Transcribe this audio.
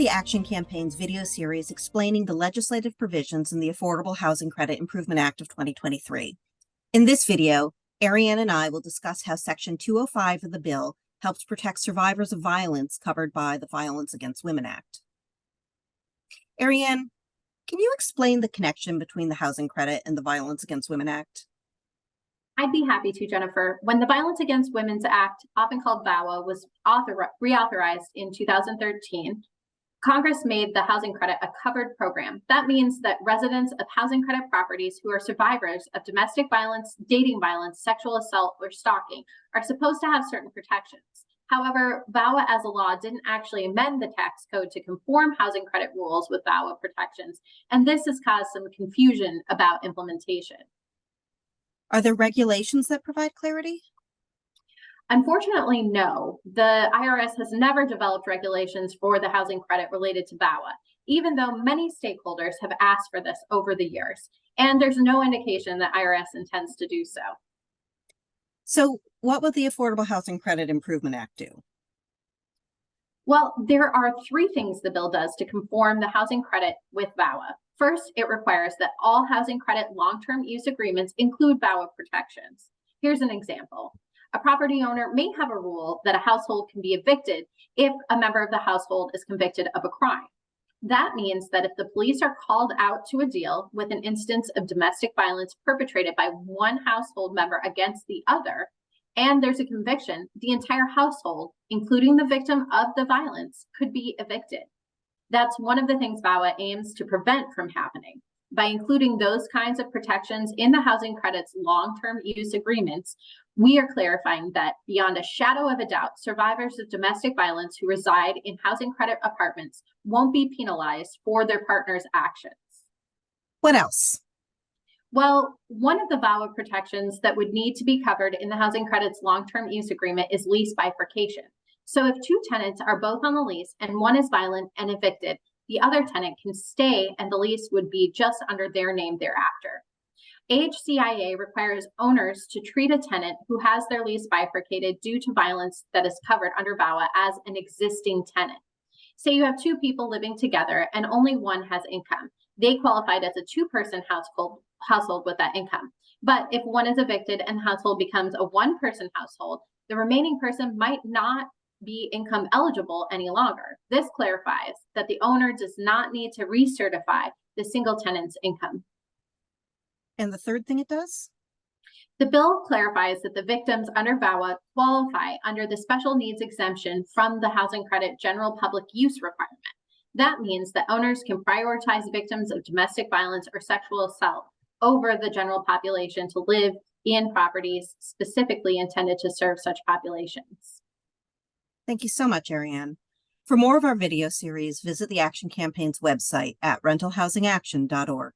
the Action Campaign's video series explaining the legislative provisions in the Affordable Housing Credit Improvement Act of 2023. In this video, Ariane and I will discuss how Section 205 of the bill helps protect survivors of violence covered by the Violence Against Women Act. Ariane, can you explain the connection between the housing credit and the Violence Against Women Act? I'd be happy to, Jennifer. When the Violence Against Women's Act, often called VAWA, was reauthorized in 2013, Congress made the housing credit a covered program. That means that residents of housing credit properties who are survivors of domestic violence, dating violence, sexual assault, or stalking are supposed to have certain protections. However, VAWA as a law didn't actually amend the tax code to conform housing credit rules with VAWA protections, and this has caused some confusion about implementation. Are there regulations that provide clarity? Unfortunately, no. The IRS has never developed regulations for the housing credit related to VAWA, even though many stakeholders have asked for this over the years, and there's no indication that IRS intends to do so. So what would the Affordable Housing Credit Improvement Act do? Well, there are three things the bill does to conform the housing credit with VAWA. First, it requires that all housing credit long-term use agreements include VAWA protections. Here's an example. A property owner may have a rule that a household can be evicted if a member of the household is convicted of a crime. That means that if the police are called out to a deal with an instance of domestic violence perpetrated by one household member against the other, and there's a conviction, the entire household, including the victim of the violence, could be evicted. That's one of the things VAWA aims to prevent from happening. By including those kinds of protections in the housing credit's long-term use agreements, we are clarifying that beyond a shadow of a doubt, survivors of domestic violence who reside in housing credit apartments won't be penalized for their partner's actions. What else? Well, one of the VAWA protections that would need to be covered in the housing credit's long-term use agreement is lease bifurcation. So if two tenants are both on the lease and one is violent and evicted, the other tenant can stay and the lease would be just under their name thereafter. AHCIA requires owners to treat a tenant who has their lease bifurcated due to violence that is covered under VAWA as an existing tenant. Say you have two people living together and only one has income. They qualified as a two-person household with that income. But if one is evicted and the household becomes a one-person household, the remaining person might not be income eligible any longer. This clarifies that the owner does not need to recertify the single tenant's income. And the third thing it does? The bill clarifies that the victims under VAWA qualify under the special needs exemption from the housing credit general public use requirement. That means that owners can prioritize victims of domestic violence or sexual assault over the general population to live in properties specifically intended to serve such populations. Thank you so much, Ariane. For more of our video series, visit the Action Campaign's website at rentalhousingaction.org.